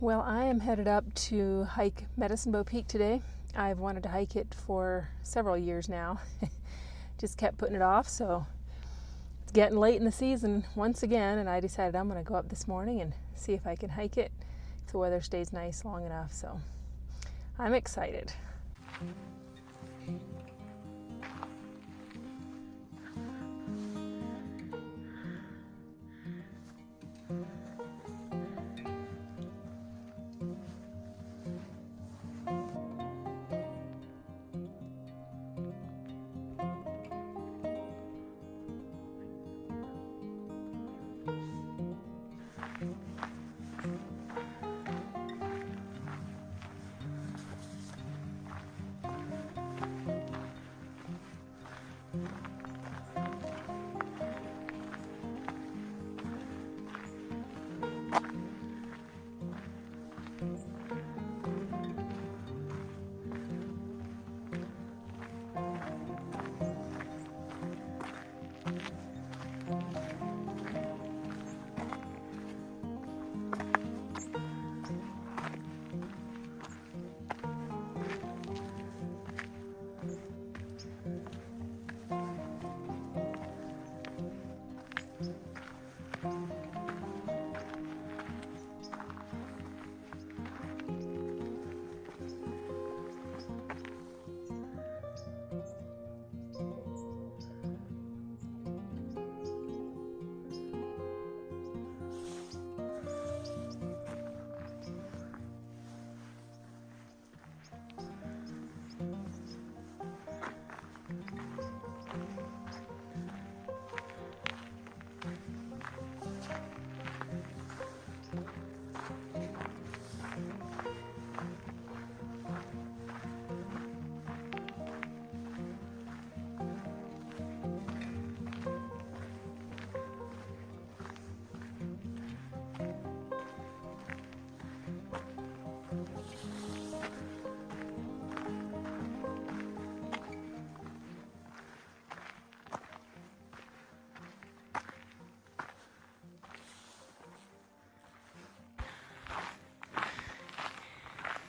Well, I am headed up to hike Medicine Bow Peak today. I've wanted to hike it for several years now. Just kept putting it off, so it's getting late in the season once again, and I decided I'm going to go up this morning and see if I can hike it if the weather stays nice long enough. So I'm excited.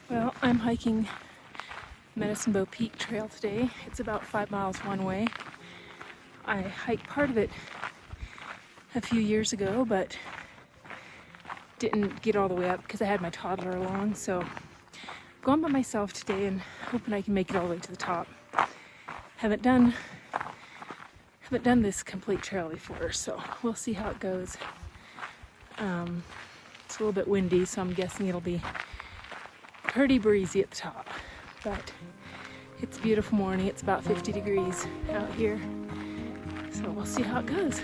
Well, I'm hiking Medicine Bow Peak Trail today. It's about 5 miles one way. I hiked part of it a few years ago, but didn't get all the way up because I had my toddler along. So I'm going by myself today and hoping I can make it all the way to the top. Haven't done this complete trail before, so we'll see how it goes. It's a little bit windy, so I'm guessing it'll be pretty breezy at the top, but it's a beautiful morning. It's about 50 degrees out here, so we'll see how it goes.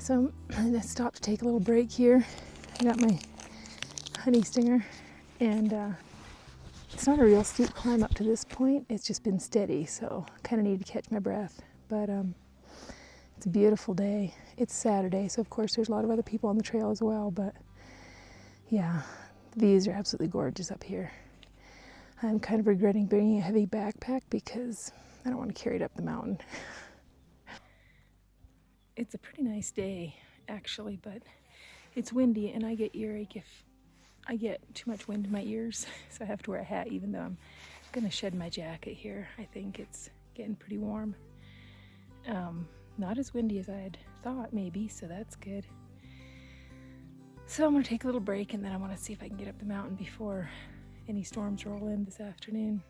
So I'm gonna stop to take a little break here. I got my honey stinger, and it's not a real steep climb up to this point. It's just been steady, so I kind of need to catch my breath. But it's a beautiful day. It's Saturday, so of course there's a lot of other people on the trail as well, but yeah, the views are absolutely gorgeous up here. I'm kind of regretting bringing a heavy backpack because I don't want to carry it up the mountain. It's a pretty nice day, actually, but it's windy and I get earache if I get too much wind in my ears, so I have to wear a hat even though I'm gonna shed my jacket here. I think it's getting pretty warm. Not as windy as I had thought maybe, so that's good. So I'm gonna take a little break and then I wanna see if I can get up the mountain before any storms roll in this afternoon.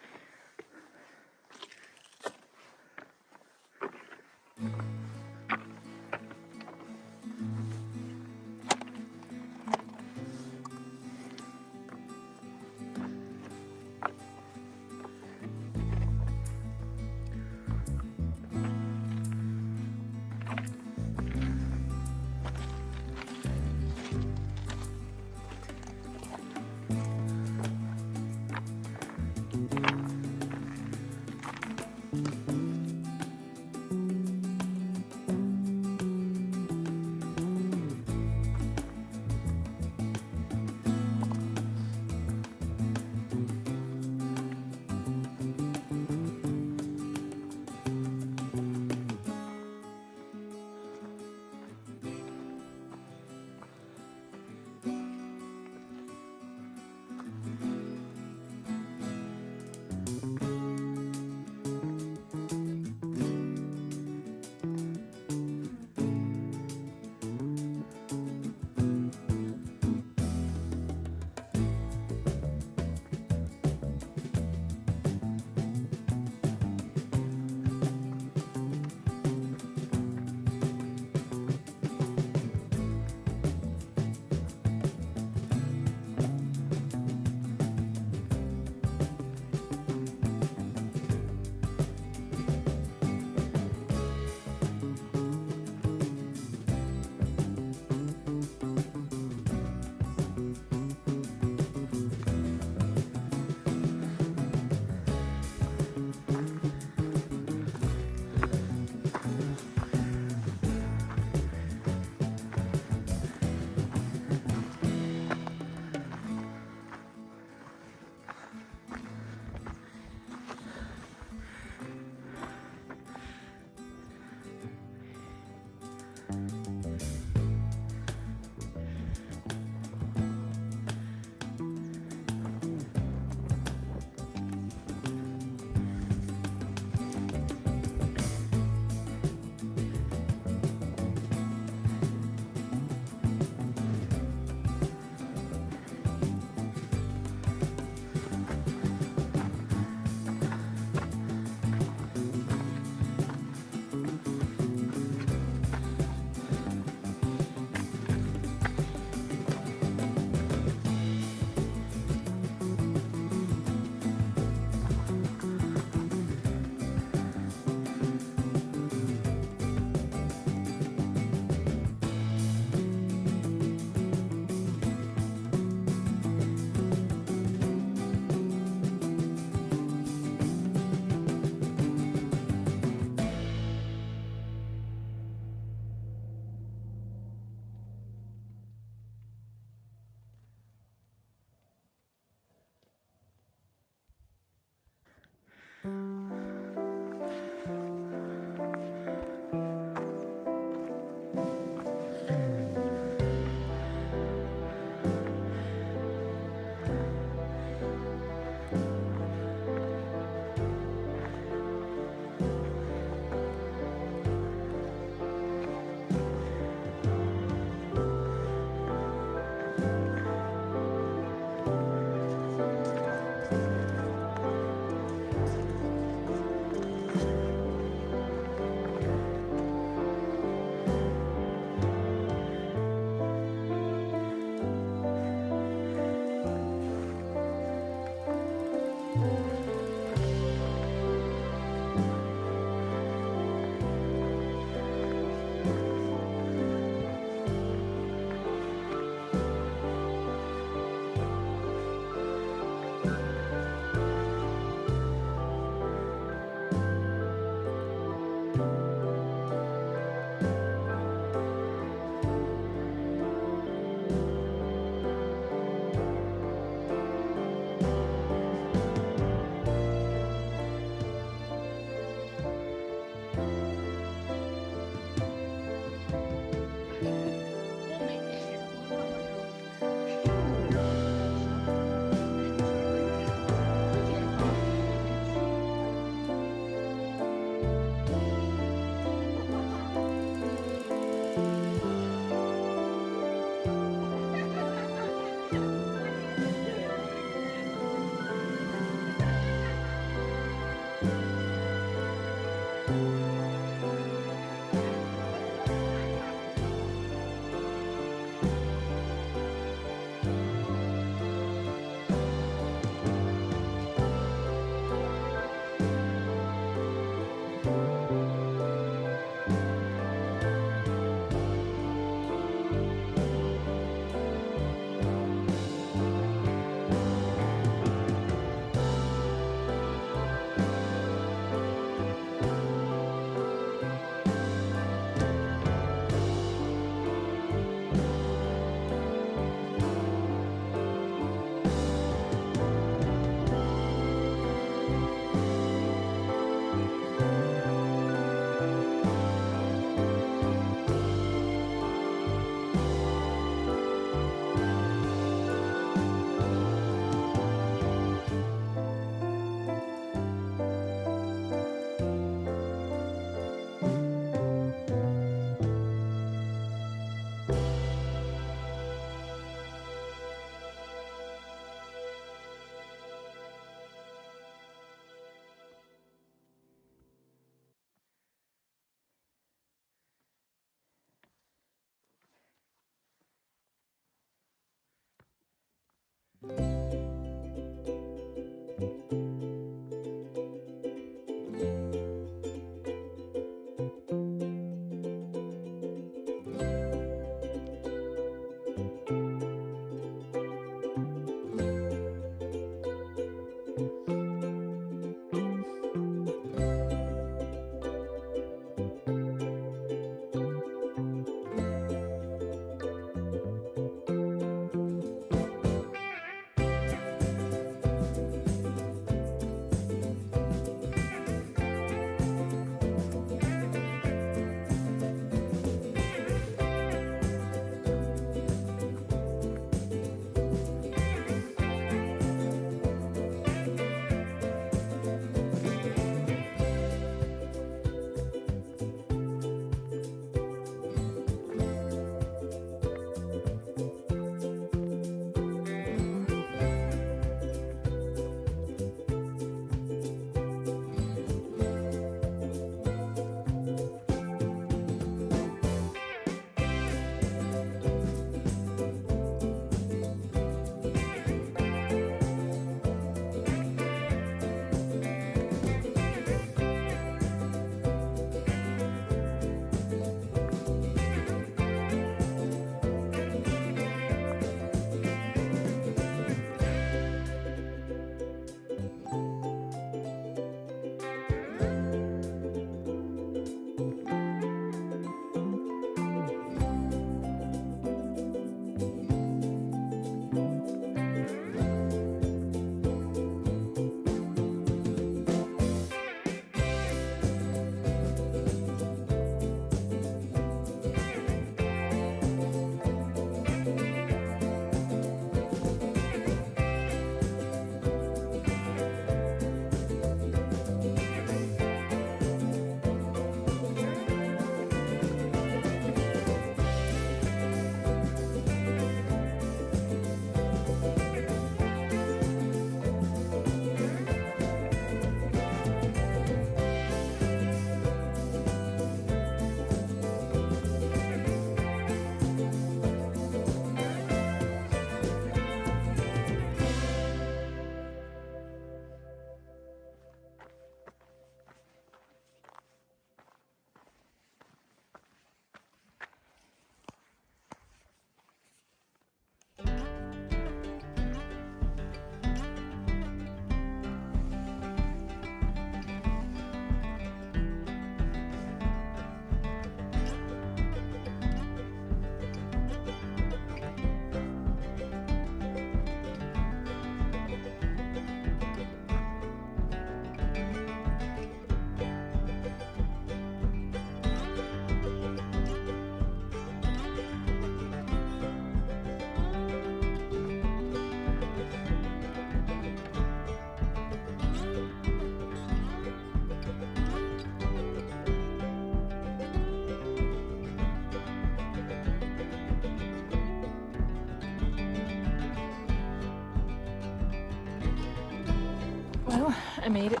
I made it.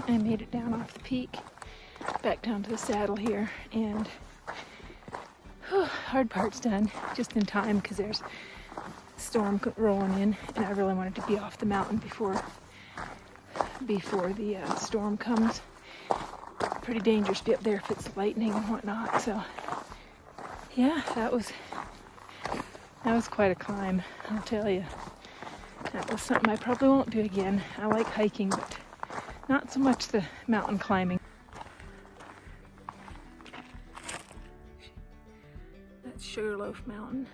I made it down off the peak, back down to the saddle here, and hard part's done, just in time because there's a storm rolling in, and I really wanted to be off the mountain before the storm comes. Pretty dangerous to be up there if it's lightning and whatnot. So yeah, that was quite a climb, I'll tell you. That was something I probably won't do again. I like hiking, but not so much the mountain climbing. That's Sugarloaf Mountain.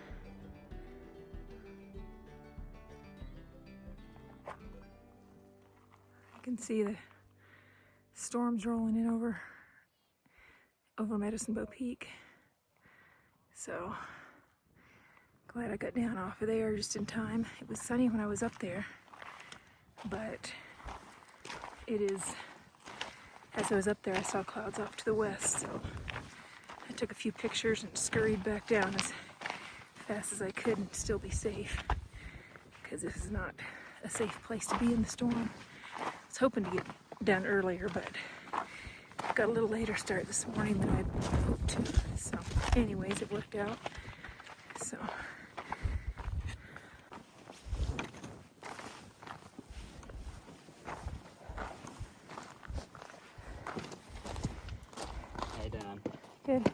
I can see the storms rolling in over Medicine Bow Peak. So glad I got down off of there just in time. It was sunny when I was up there, but it is, as I was up there, I saw clouds off to the west, so I took a few pictures and scurried back down as fast as I could and still be safe, because this is not a safe place to be in the storm. I was hoping to get done earlier, but got a little later start this morning than I hoped to. So anyways, it worked out. So how you doing? good.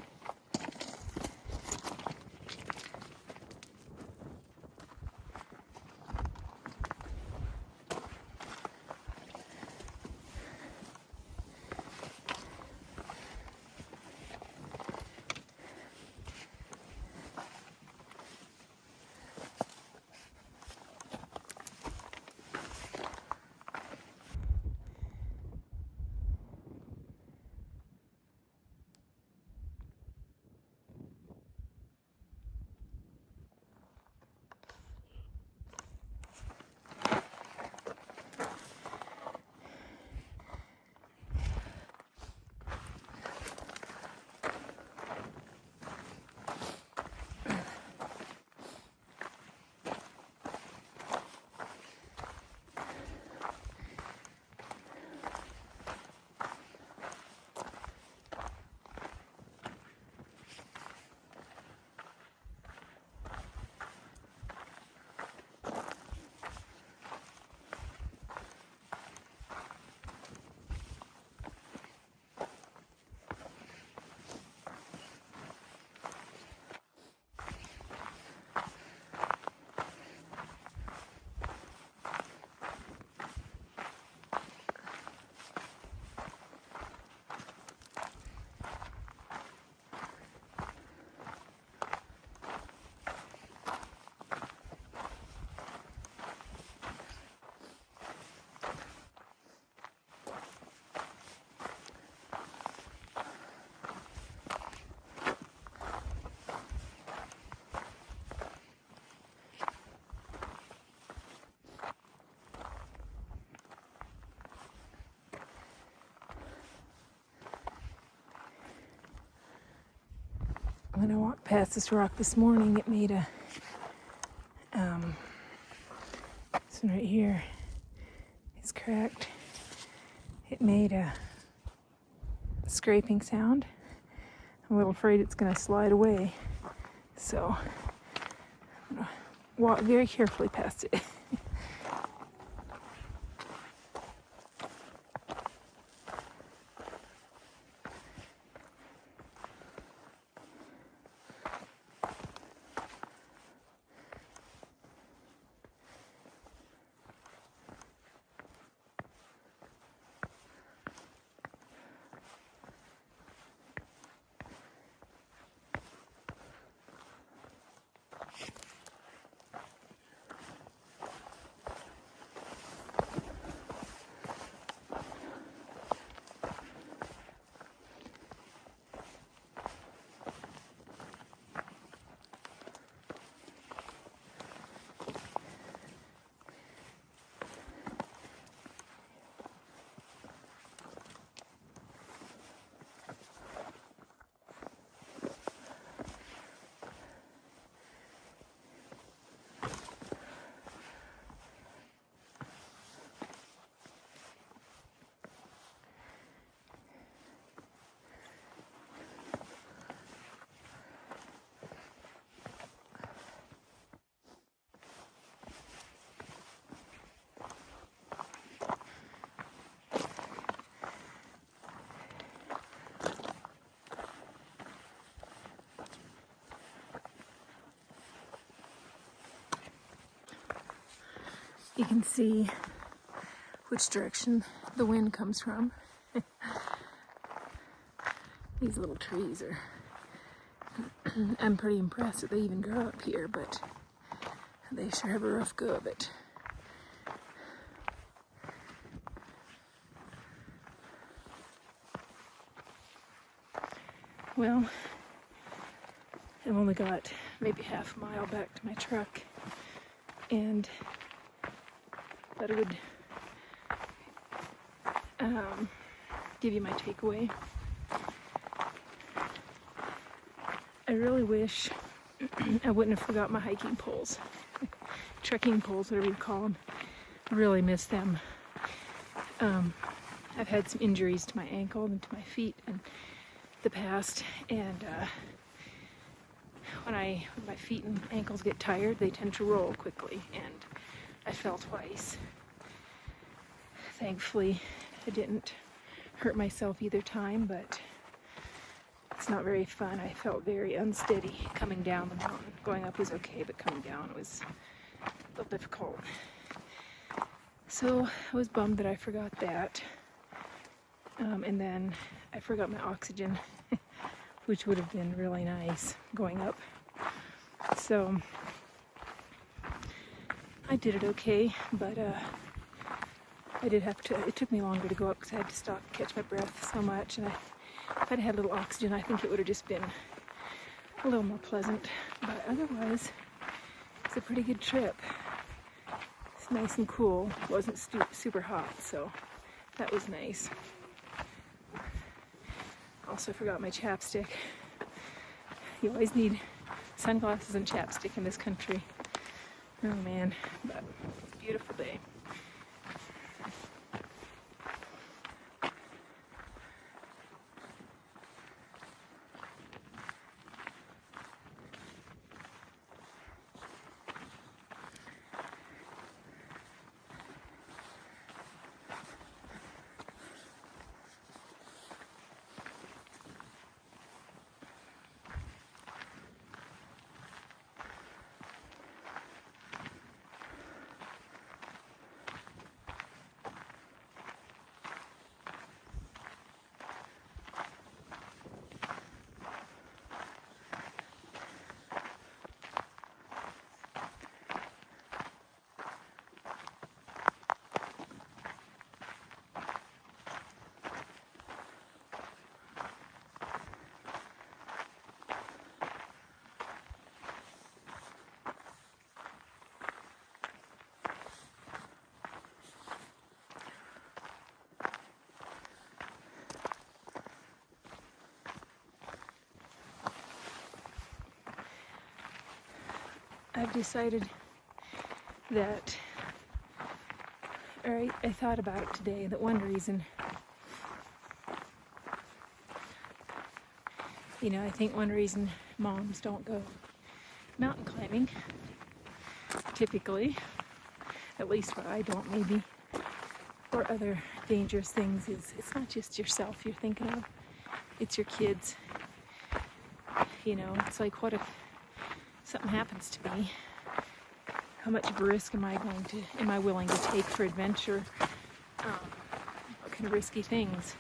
When I walked past this rock this morning, it made a, this one right here is cracked. It made a scraping sound. I'm a little afraid it's going to slide away. So I'm going to walk very carefully past it. You can see which direction the wind comes from. These little trees are, I'm pretty impressed that they even grow up here, but they sure have a rough go of it. Well, I've only got maybe half a mile back to my truck, and thought I would give you my takeaway. I really wish I wouldn't have forgot my hiking poles, trekking poles, whatever you call them. I really miss them. I've had some injuries to my ankle and to my feet in the past, and when my feet and ankles get tired, they tend to roll quickly, and I fell twice. Thankfully, I didn't hurt myself either time, but it's not very fun. I felt very unsteady coming down the mountain. Going up was okay, but coming down was a little difficult. So I was bummed that I forgot that. And then I forgot my oxygen, which would have been really nice going up. So I did it okay, but I did have to, it took me longer to go up because I had to stop and catch my breath so much. And if I'd had a little oxygen, I think it would have just been a little more pleasant. But otherwise, it's a pretty good trip. It's nice and cool. It wasn't super hot, so that was nice. Also forgot my chapstick. You always need sunglasses and chapstick in this country. Oh man, but beautiful day. I've decided that, or I thought about it today, that one reason, I think one reason moms don't go mountain climbing, typically, at least what I don't maybe, or other dangerous things, is it's not just yourself you're thinking of, it's your kids. It's like, what if something happens to me? How much of a risk am I willing to take for adventure? What kind of risky things?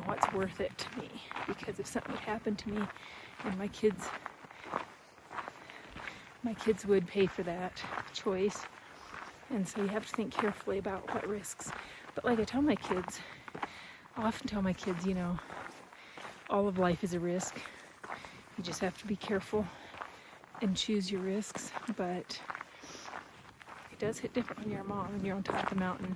What's worth it to me? Because if something would happen to me and my kids would pay for that choice. And so you have to think carefully about what risks. But like I often tell my kids, all of life is a risk. You just have to be careful and choose your risks, but it does hit different when you're a mom and you're on top of the mountain.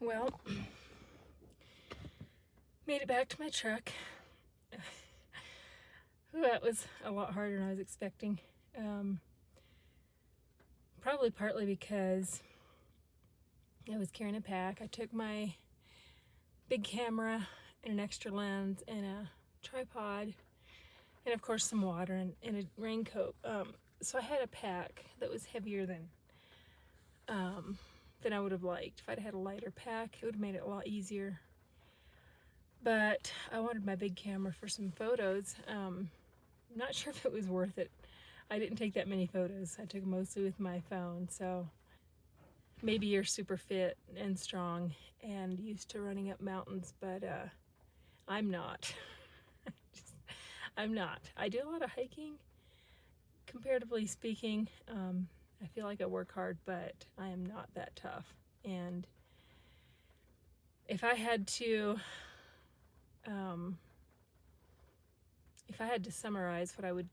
Well, made it back to my truck. That was a lot harder than I was expecting. Probably partly because I was carrying a pack. I took my big camera and an extra lens and a tripod and of course some water and a raincoat. So I had a pack that was heavier than I would have liked. If I'd had a lighter pack, it would have made it a lot easier. But I wanted my big camera for some photos. I'm not sure if it was worth it. I didn't take that many photos. I took them mostly with my phone. So maybe you're super fit and strong and used to running up mountains, but I'm not. I'm not. I do a lot of hiking, comparatively speaking. I feel like I work hard, but I am not that tough. And if I had to summarize what I would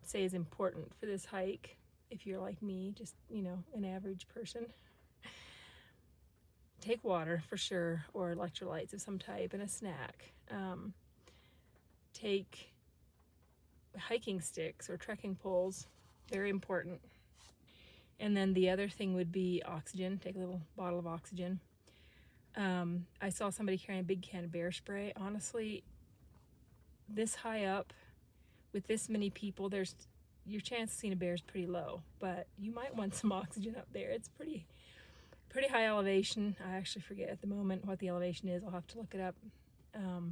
say is important for this hike, if you're like me, just, an average person, take water for sure, or electrolytes of some type, and a snack. Take hiking sticks or trekking poles, very important. And then the other thing would be oxygen. Take a little bottle of oxygen. I saw somebody carrying a big can of bear spray. Honestly, this high up with this many people, your chance of seeing a bear is pretty low, but you might want some oxygen up there. It's pretty high elevation. I actually forget at the moment what the elevation is. I'll have to look it up.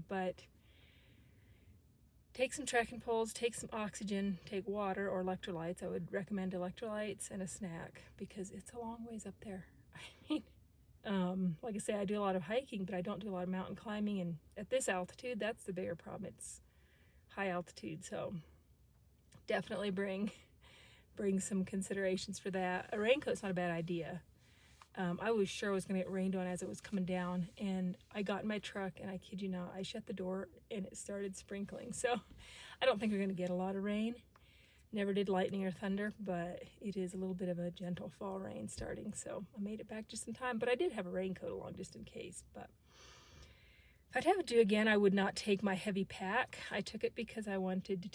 But take some trekking poles, take some oxygen, take water or electrolytes. I would recommend electrolytes and a snack because it's a long ways up there. I mean, like I say, I do a lot of hiking, but I don't do a lot of mountain climbing. And at this altitude, that's the bigger problem. It's high altitude. So definitely bring some considerations for that. A raincoat's not a bad idea. I was sure I was going to get rained on as it was coming down, and I got in my truck, and I kid you not, I shut the door and it started sprinkling. So I don't think we're going to get a lot of rain. Never did lightning or thunder, but it is a little bit of a gentle fall rain starting. So I made it back just in time, but I did have a raincoat along just in case. But if I'd have it do again, I would not take my heavy pack. I took it because I wanted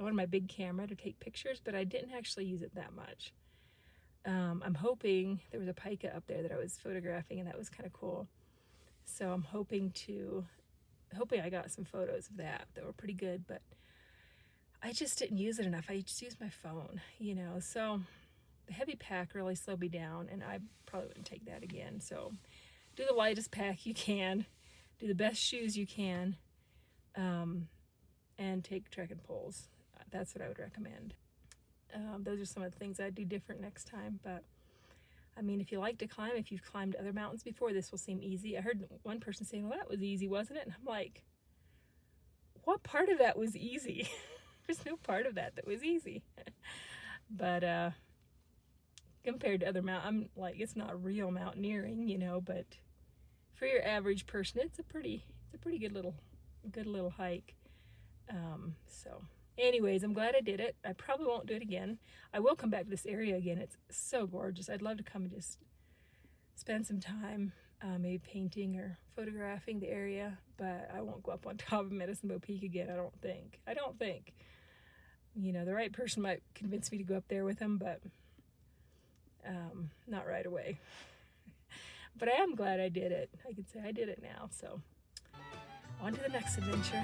my big camera to take pictures, but I didn't actually use it that much. I'm hoping there was a pika up there that I was photographing, and that was kind of cool. So I'm hoping I got some photos of that were pretty good, but I just didn't use it enough. I just used my phone, so the heavy pack really slowed me down, and I probably wouldn't take that again. So do the lightest pack you can, do the best shoes you can, and take trekking poles. That's what I would recommend. Those are some of the things I'd do different next time. But I mean, if you like to climb, if you've climbed other mountains before, this will seem easy. I heard one person saying, well, that was easy, wasn't it? And I'm like, what part of that was easy? There's no part of that was easy. But compared to other mountains, I'm like, it's not real mountaineering, but for your average person, it's a pretty good little hike. So anyways, I'm glad I did it. I probably won't do it again. I will come back to this area again. It's so gorgeous. I'd love to come and just spend some time, maybe painting or photographing the area, but I won't go up on top of Medicine Bow Peak again, I don't think. The right person might convince me to go up there with them, but not right away. But I am glad I did it. I can say I did it now, so on to the next adventure.